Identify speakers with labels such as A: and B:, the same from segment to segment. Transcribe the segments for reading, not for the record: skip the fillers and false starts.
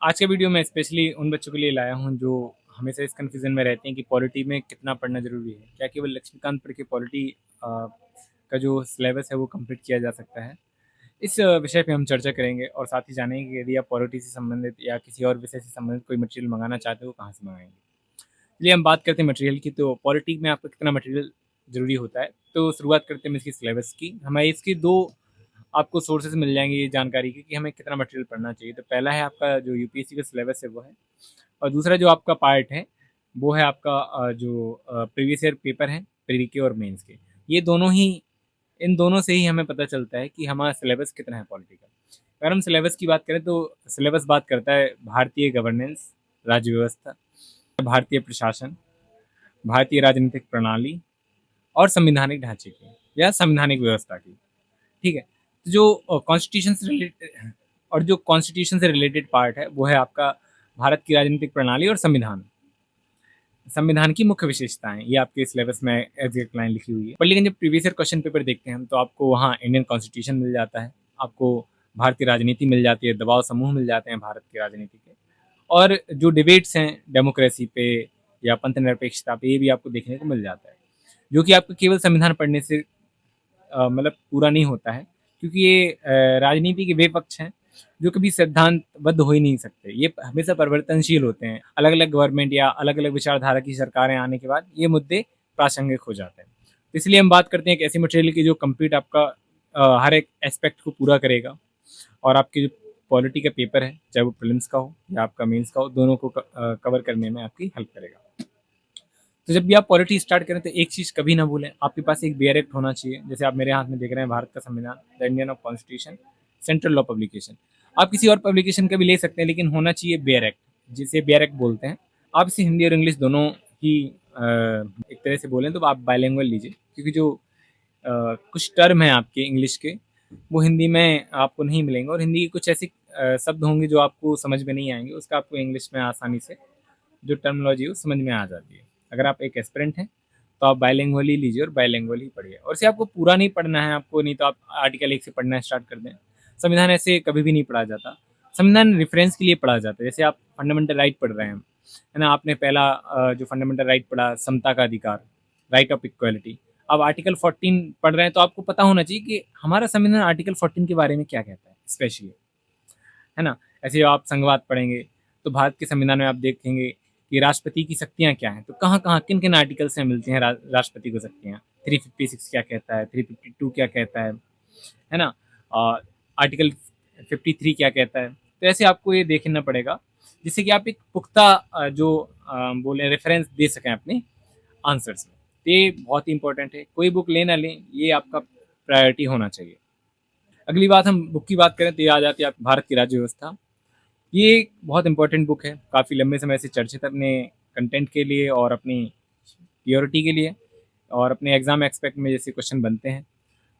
A: आज का वीडियो मैं स्पेशली उन बच्चों के लिए लाया हूँ जो हमेशा इस कन्फ्यूज़न में रहते हैं कि पॉलिटी में कितना पढ़ना ज़रूरी है। क्या केवल लक्ष्मीकांत पढ़ के पॉलिटी का जो सिलेबस है वो कंप्लीट किया जा सकता है? इस विषय पे हम चर्चा करेंगे और साथ ही जानेंगे कि यदि आप पॉलिटी से संबंधित या किसी और विषय से संबंधित कोई मटेरियल मंगाना चाहते हो, कहाँ से मंगाएँगे? चलिए हम बात करते हैं मटेरियल की, तो पॉलिटी में आपको कितना मटेरियल ज़रूरी होता है? तो शुरुआत करते हैं हम इसकी सिलेबस की। हमें इसकी 2 आपको सोर्सेज़ मिल जाएँगे ये जानकारी के कि हमें कितना मटेरियल पढ़ना चाहिए। तो पहला है आपका जो यूपीएससी का सिलेबस है वो है, और दूसरा जो आपका पार्ट है वो है आपका जो प्रीवियस ईयर पेपर हैं प्री के और मेंस के। ये दोनों ही इन दोनों से ही हमें पता चलता है कि हमारा सिलेबस कितना है पॉलिटी का। अगर हम सिलेबस की बात करें तो सिलेबस बात करता है भारतीय गवर्नेंस, राज्य व्यवस्था, भारतीय प्रशासन, भारतीय राजनीतिक प्रणाली और संवैधानिक ढांचे की या संवैधानिक व्यवस्था की। ठीक है? तो जो कॉन्स्टिट्यूशन से रिलेटेड और जो कॉन्स्टिट्यूशन से रिलेटेड पार्ट है वो है आपका भारत की राजनीतिक प्रणाली और संविधान। संविधान की मुख्य विशेषताएं ये आपके सिलेबस में एग्जैक्ट लाइन लिखी हुई है। पर लेकिन जब प्रीवियस ईयर क्वेश्चन पेपर देखते हैं हम तो आपको वहाँ इंडियन कॉन्स्टिट्यूशन मिल जाता है, आपको भारतीय राजनीति मिल जाती है, दबाव समूह मिल जाते हैं भारत की राजनीति के, और जो डिबेट्स हैं डेमोक्रेसी पे या पंथ निरपेक्षता पे ये भी आपको देखने को मिल जाता है, जो कि आपको केवल संविधान पढ़ने से मतलब पूरा नहीं होता है, क्योंकि ये राजनीति के वे पक्ष हैं जो कभी सिद्धांतबद्ध हो ही नहीं सकते। ये हमेशा परिवर्तनशील होते हैं। अलग-अलग गवर्नमेंट या अलग-अलग विचारधारा की सरकारें आने के बाद ये मुद्दे प्रासंगिक हो जाते हैं। तो इसलिए हम बात करते हैं एक ऐसी मटेरियल की जो कंप्लीट आपका हर एक एस्पेक्ट को पूरा करेगा और आपकी जो पॉलिटी का पेपर है, चाहे वो प्रीलिम्स का हो या आपका मेंस का हो, दोनों को कवर करने में आपकी हेल्प करेगा। तो जब भी आप पॉलिटी स्टार्ट करें तो एक चीज़ कभी ना भूलें, आपके पास एक बेयर एक्ट होना चाहिए। जैसे आप मेरे हाथ में देख रहे हैं भारत का संविधान, the Indian of constitution, central law publication. आप किसी और पब्लिकेशन का भी ले सकते हैं लेकिन होना चाहिए बेयर एक्ट, जिसे बेयर एक्ट बोलते हैं। आप इसे हिंदी और इंग्लिश दोनों ही एक तरह से बोलें तो आप बायलिंगुअल लीजिए, क्योंकि जो कुछ टर्म हैं आपके इंग्लिश के वो हिंदी में आपको नहीं मिलेंगे, और हिंदी के कुछ ऐसे शब्द होंगे जो आपको समझ में नहीं आएंगे, उसका आपको इंग्लिश में आसानी से जो टर्मिनोलॉजी है वो समझ में आ जाती है। अगर आप एक एस्पिरेंट हैं तो आप बायलिंगुअल ही लीजिए और बायलिंगुअल ही पढ़िए, और इसे आपको पूरा नहीं पढ़ना है आपको, नहीं तो आप आर्टिकल 1 से पढ़ना स्टार्ट कर दें। संविधान ऐसे कभी भी नहीं पढ़ा जाता। संविधान रेफरेंस के लिए पढ़ा जाता है। जैसे आप फंडामेंटल राइट पढ़ रहे हैं, है ना, आपने पहला जो फंडामेंटल राइट पढ़ा समता का अधिकार, राइट ऑफ इक्वालिटी। अब आर्टिकल 14 पढ़ रहे हैं तो आपको पता होना चाहिए कि हमारा संविधान आर्टिकल 14 के बारे में क्या कहता है स्पेशली, है ना। ऐसे आप संघवाद पढ़ेंगे तो भारत के संविधान में आप देखेंगे कि राष्ट्रपति की शक्तियाँ क्या हैं, तो कहाँ कहाँ किन किन आर्टिकल से मिलती हैं राष्ट्रपति को शक्तियाँ। 356 क्या कहता है, 352 क्या कहता है ना, और आर्टिकल 53 क्या कहता है। तो ऐसे आपको ये देखना पड़ेगा जिससे कि आप एक पुख्ता जो बोले रेफरेंस दे सकें अपने आंसर्स में। तो ये बहुत ही इंपॉर्टेंट है, कोई बुक लें ना लें ये आपका प्रायोरिटी होना चाहिए। अगली बात, हम बुक की बात करें तो ये आ जाती है आप भारत की राज्य व्यवस्था। ये एक बहुत इंपॉर्टेंट बुक है, काफ़ी लंबे समय से चर्चित अपने कंटेंट के लिए और अपनी प्योरिटी के लिए, और अपने एग्जाम एक्सपेक्ट में जैसे क्वेश्चन बनते हैं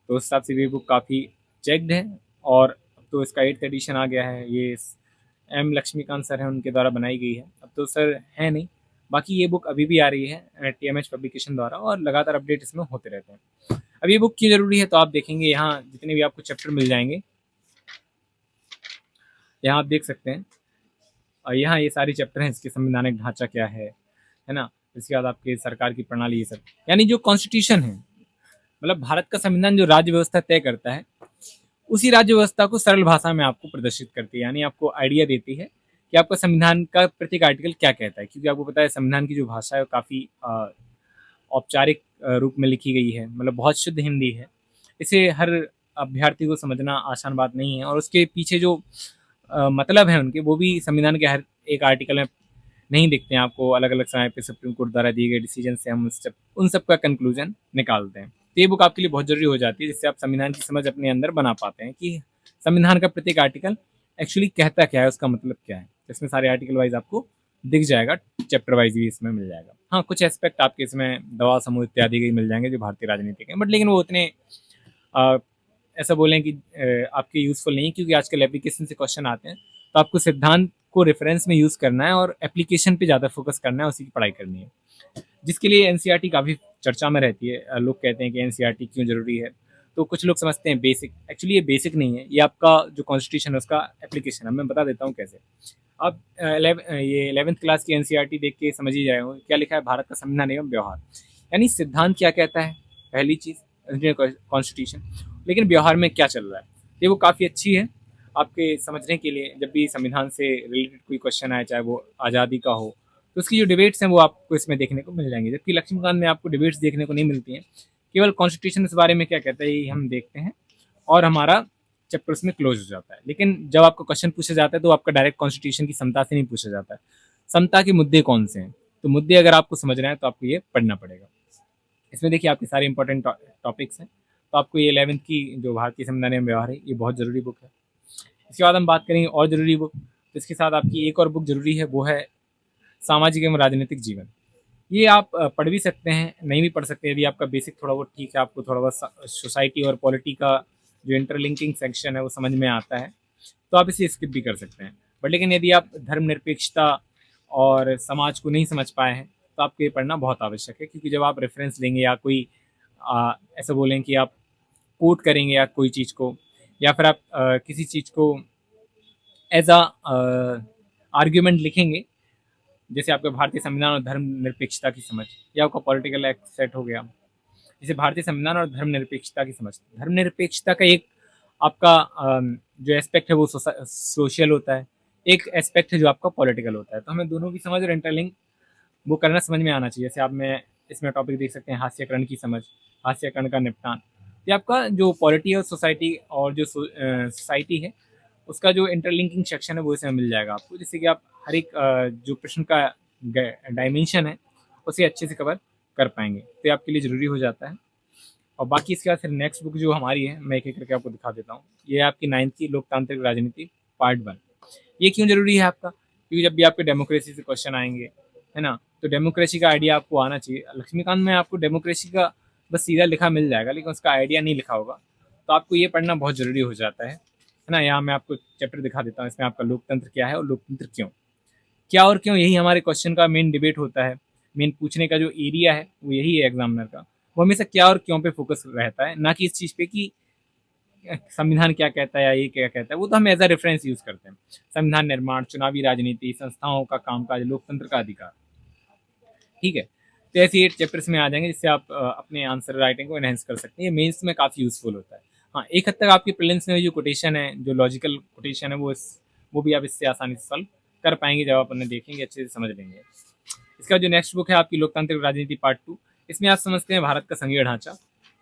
A: तो उस हिसाब से ये बुक काफ़ी चेक्ड है। और अब तो इसका 8th एडिशन आ गया है, ये एम लक्ष्मीकांत सर हैं उनके द्वारा बनाई गई है। अब तो सर है नहीं, बाकी ये बुक अभी भी आ रही है टीएमएच पब्लिकेशन द्वारा, और लगातार अपडेट इसमें होते रहते हैं। अब ये बुक क्यों ज़रूरी है तो आप देखेंगे यहाँ जितने भी आपको चैप्टर मिल जाएंगे, यहाँ आप देख सकते हैं, और यहाँ ये सारी चैप्टर हैं, इसके संवैधानिक ढांचा क्या है ना। इसके बाद आपके सरकार की प्रणाली, ये सब यानी जो कॉन्स्टिट्यूशन है, मतलब भारत का संविधान जो राज्य व्यवस्था तय करता है, उसी राज्य व्यवस्था को सरल भाषा में आपको प्रदर्शित करती है, यानी आपको आइडिया देती है कि आपका संविधान का प्रत्येक आर्टिकल क्या कहता है। क्योंकि आपको पता है संविधान की जो भाषा है वो काफ़ी औपचारिक रूप में लिखी गई है, मतलब बहुत शुद्ध हिंदी है। इसे हर अभ्यर्थी को समझना आसान बात नहीं है, और उसके पीछे जो मतलब है उनके, वो भी संविधान के हर एक आर्टिकल में नहीं दिखते हैं आपको। अलग अलग समय पे सुप्रीम कोर्ट द्वारा दिए गए डिसीजन से हम उन सब का कंक्लूजन निकालते हैं। तो ये बुक आपके लिए बहुत जरूरी हो जाती है, जिससे आप संविधान की समझ अपने अंदर बना पाते हैं कि संविधान का प्रत्येक आर्टिकल एक्चुअली कहता क्या है, उसका मतलब क्या है। तो इसमें सारे आर्टिकल वाइज आपको दिख जाएगा, चैप्टर वाइज भी इसमें मिल जाएगा। हाँ, कुछ एस्पेक्ट आपके इसमें दवा समूह इत्यादि के मिल जाएंगे जो भारतीय राजनीति के, बट लेकिन वो उतने अ, ऐसा बोलें कि आपके यूज़फुल नहीं, क्योंकि आजकल एप्लीकेशन से क्वेश्चन आते हैं तो आपको सिद्धांत को रेफरेंस में यूज़ करना है और एप्लीकेशन पे ज़्यादा फोकस करना है, उसी की पढ़ाई करनी है, जिसके लिए एनसीईआरटी काफ़ी चर्चा में रहती है। लोग कहते हैं कि एनसीईआरटी क्यों ज़रूरी है, तो कुछ लोग समझते हैं बेसिक, एक्चुअली ये बेसिक नहीं है, ये आपका जो कॉन्स्टिट्यूशन है उसका एप्लीकेशन है। मैं बता देता हूँ कैसे। आप ये 11th क्लास की एनसीईआरटी देख के समझ ही जाए हो क्या लिखा है, भारत का संविधान एवं व्यवहार, यानी सिद्धांत क्या कहता है, पहली चीज़ इंडियन कॉन्स्टिट्यूशन, लेकिन व्यवहार में क्या चल रहा है, ये वो काफ़ी अच्छी है आपके समझने के लिए। जब भी संविधान से रिलेटेड कोई क्वेश्चन आए, चाहे वो आज़ादी का हो, तो उसकी जो डिबेट्स हैं वो आपको इसमें देखने को मिल जाएंगे, जबकि लक्ष्मीकांत में आपको डिबेट्स देखने को नहीं मिलती हैं। केवल कॉन्स्टिट्यूशन इस बारे में क्या कहता है ये हम देखते हैं और हमारा चैप्टर उसमें क्लोज हो जाता है। लेकिन जब आपको क्वेश्चन पूछा जाता है तो आपका डायरेक्ट कॉन्स्टिट्यूशन की समता से नहीं पूछा जाता है, समता के मुद्दे कौन से हैं, तो मुद्दे अगर आपको समझना है तो आपको ये पढ़ना पड़ेगा। इसमें देखिए आपके सारे इंपॉर्टेंट टॉपिक्स हैं, तो आपको ये 11th की जो भारतीय संविधान एवं व्यवहार है ये बहुत ज़रूरी बुक है। इसके बाद हम बात करेंगे और ज़रूरी बुक, तो इसके साथ आपकी एक और बुक ज़रूरी है, वो है सामाजिक एवं राजनीतिक जीवन। ये आप पढ़ भी सकते हैं, नहीं भी पढ़ सकते, यदि आपका बेसिक थोड़ा बहुत ठीक है, आपको थोड़ा बहुत सोसाइटी और पॉलिटी का जो इंटरलिंकिंग सेक्शन है वो समझ में आता है, तो आप इसे स्किप भी कर सकते हैं। बट लेकिन यदि आप धर्मनिरपेक्षता और समाज को नहीं समझ पाए हैं तो आपको ये पढ़ना बहुत आवश्यक है, क्योंकि जब आप रेफरेंस लेंगे या कोई ऐसा बोलें कि आप कोट करेंगे या कोई चीज़ को, या फिर आप किसी चीज़ को एज अ आर्ग्यूमेंट लिखेंगे, जैसे आपका भारतीय संविधान और धर्मनिरपेक्षता की समझ, या आपका पॉलिटिकल एक्ट सेट हो गया, जैसे भारतीय संविधान और धर्मनिरपेक्षता की समझ। धर्मनिरपेक्षता का एक आपका जो एस्पेक्ट है वो सोशल होता है, एक एस्पेक्ट है जो आपका पॉलिटिकल होता है, तो हमें दोनों की समझ और इंटरलिंक वो करना समझ में आना चाहिए। जैसे आप में इसमें टॉपिक देख सकते हैं हास्यकरण की समझ, हास्यकरण का निपटान, ये आपका जो पॉलिटी और सोसाइटी और जो सोसाइटी है उसका जो इंटरलिंकिंग सेक्शन है वो इसमें मिल जाएगा आपको, जिससे कि आप हर एक जो प्रश्न का डायमेंशन है उसे अच्छे से कवर कर पाएंगे, तो ये आपके लिए ज़रूरी हो जाता है। और बाकी इसके बाद फिर नेक्स्ट बुक जो हमारी है मैं एक एक करके आपको दिखा देता हूँ। ये है आपकी 9th की लोकतांत्रिक राजनीति पार्ट 1। ये क्यों ज़रूरी है आपका, क्योंकि जब भी आपके डेमोक्रेसी से क्वेश्चन आएंगे, है ना, तो डेमोक्रेसी का आइडिया आपको आना चाहिए। लक्ष्मीकांत में आपको डेमोक्रेसी का बस सीधा लिखा मिल जाएगा, लेकिन उसका आइडिया नहीं लिखा होगा, तो आपको ये पढ़ना बहुत ज़रूरी हो जाता है ना। यहाँ मैं आपको चैप्टर दिखा देता हूँ, इसमें आपका लोकतंत्र क्या है और लोकतंत्र क्यों, क्या और क्यों, यही हमारे क्वेश्चन का मेन डिबेट होता है। मेन पूछने का जो एरिया है वो यही है एग्जामिनर का, वो हमेशा क्या और क्यों पे फोकस रहता है, ना कि इस चीज़ पे कि संविधान क्या कहता है या ये क्या कहता है, वो तो हम एज अ रेफरेंस यूज करते हैं। संविधान निर्माण, चुनावी राजनीति, संस्थाओं का कामकाज, लोकतंत्र का अधिकार, ठीक है। तो ऐसे ये चैप्टर्स में आ जाएंगे जिससे आप अपने आंसर राइटिंग को एनहेंस कर सकते हैं। ये मेंस में काफ़ी यूजफुल होता है। हाँ, एक हद तक आपके प्रीलिम्स में जो कोटेशन है, जो लॉजिकल कोटेशन है, वो भी आप इससे आसानी से सॉल्व कर पाएंगे जब आप उन्हें देखेंगे, अच्छे से समझ लेंगे। इसका जो नेक्स्ट बुक है आपकी लोकतांत्रिक राजनीति पार्ट 2, इसमें आप समझते हैं भारत का संघीय ढांचा,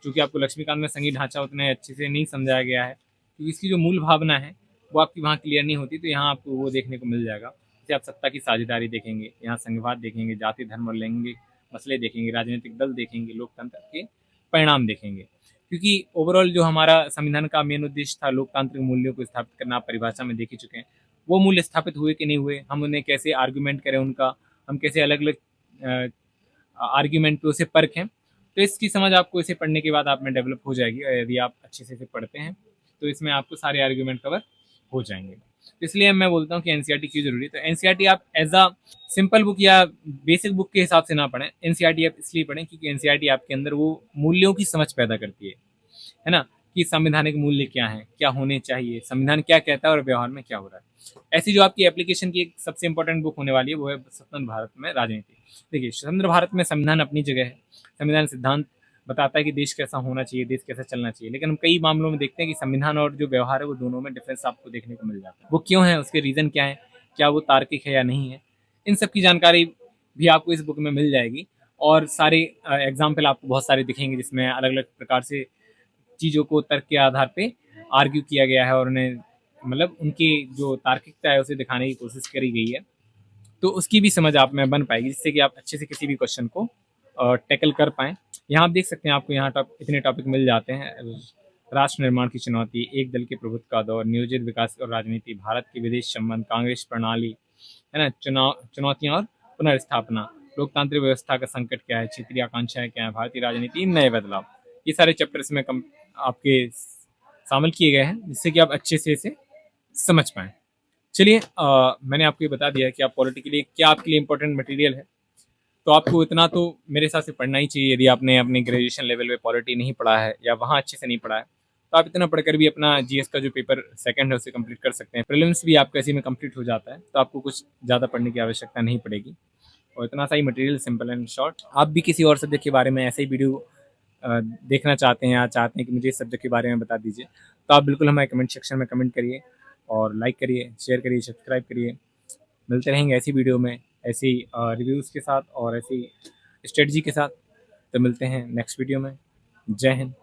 A: क्योंकि आपको लक्ष्मीकांत में संघीय ढांचा उतने अच्छे से नहीं समझाया गया है, क्योंकि इसकी जो मूल भावना है वो आपकी वहाँ क्लियर नहीं होती, तो यहाँ आपको वो देखने को मिल जाएगा। जैसे आप सत्ता की साझेदारी देखेंगे, यहाँ संघवाद देखेंगे, जाति धर्म और लैंगिक मसले देखेंगे, राजनीतिक दल देखेंगे, लोकतंत्र के परिणाम देखेंगे। क्योंकि ओवरऑल जो हमारा संविधान का मेन उद्देश्य था लोकतांत्रिक मूल्यों को स्थापित करना, आप परिभाषा में देख ही चुके हैं, वो मूल्य स्थापित हुए कि नहीं हुए, हम उन्हें कैसे आर्गूमेंट करें उनका, हम कैसे अलग अलग आर्ग्यूमेंट पे उसे परखें। तो इसकी समझ आपको इसे पढ़ने के बाद आप में डेवलप हो जाएगी, और यदि आप अच्छे से इसे पढ़ते हैं तो इसमें आपको सारे आर्ग्यूमेंट कवर हो जाएंगे। तो इसलिए मैं बोलता हूँ कि एनसीईआरटी क्यों जरूरी है। तो एनसीईआरटी आप एज अ सिंपल बुक या बेसिक बुक के हिसाब से ना पढ़ें, एनसीईआरटी आप इसलिए पढ़ें क्योंकि एनसीईआरटी आपके अंदर वो मूल्यों की समझ पैदा करती है ना, कि संवैधानिक मूल्य क्या है, क्या होने चाहिए, संविधान क्या कहता है और व्यवहार में क्या हो रहा है। ऐसी जो आपकी एप्लीकेशन की एक सबसे इंपॉर्टेंट बुक होने वाली है वो है स्वतंत्र भारत में राजनीति। देखिए, स्वतंत्र भारत में संविधान अपनी जगह है, संविधान सिद्धांत बताता है कि देश कैसा होना चाहिए, देश कैसा चलना चाहिए, लेकिन हम कई मामलों में देखते हैं कि संविधान और जो व्यवहार है वो दोनों में डिफरेंस आपको देखने को मिल जाता है। वो क्यों है, उसके रीज़न क्या है, क्या वो तार्किक है या नहीं है, इन सब की जानकारी भी आपको इस बुक में मिल जाएगी। और सारे एग्जाम्पल आपको बहुत सारे दिखेंगे जिसमें अलग अलग प्रकार से चीज़ों को तर्क के आधार पे आर्ग्यू किया गया है और उन्हें मतलब उनकी जो तार्किकता है उसे दिखाने की कोशिश करी गई है, तो उसकी भी समझ आप में बन पाएगी, जिससे कि आप अच्छे से किसी भी क्वेश्चन को टैकल कर पाएँ। यहाँ आप देख सकते हैं, आपको यहाँ इतने टॉपिक मिल जाते हैं। राष्ट्र निर्माण की चुनौती, एक दल के प्रभुत्व का दौर, नियोजित विकास और राजनीति, भारत के विदेश संबंध, कांग्रेस प्रणाली, है ना, चुनौतियाँ और पुनर्स्थापना, लोकतांत्रिक व्यवस्था का संकट क्या है, क्षेत्रीय आकांक्षाएं क्या है, भारतीय राजनीति, नए बदलाव, ये सारे चैप्टर्स में आपके शामिल किए गए हैं, जिससे कि आप अच्छे से इसे समझ पाएँ। चलिए, मैंने आपको ये बता दिया है कि आप पॉलिटी के लिए क्या आपके लिए इंपॉर्टेंट मटेरियल है, तो आपको इतना तो मेरे हिसाब से पढ़ना ही चाहिए। यदि आपने अपने ग्रेजुएशन लेवल पे पॉलिटी नहीं पढ़ा है या वहाँ अच्छे से नहीं पढ़ा है, तो आप इतना पढ़कर भी अपना जीएस का जो पेपर सेकंड है उसे कंप्लीट कर सकते हैं। प्रीलिम्स भी आपका इसी में कंप्लीट हो जाता है, तो आपको कुछ ज़्यादा पढ़ने की आवश्यकता नहीं पड़ेगी। और इतना सा ही मटेरियल, सिंपल एंड शॉर्ट। आप भी किसी और सब्जेक्ट के बारे में ऐसे ही वीडियो देखना चाहते हैं या चाहते हैं कि मुझे इस सब्जेक्ट के बारे में बता दीजिए, तो आप बिल्कुल हमारे कमेंट सेक्शन में कमेंट करिए और लाइक करिए, शेयर करिए, सब्सक्राइब करिए। मिलते रहेंगे ऐसी वीडियो में, ऐसी रिव्यूज़ के साथ और ऐसी स्ट्रेटजी के साथ। तो मिलते हैं नेक्स्ट वीडियो में। जय हिंद।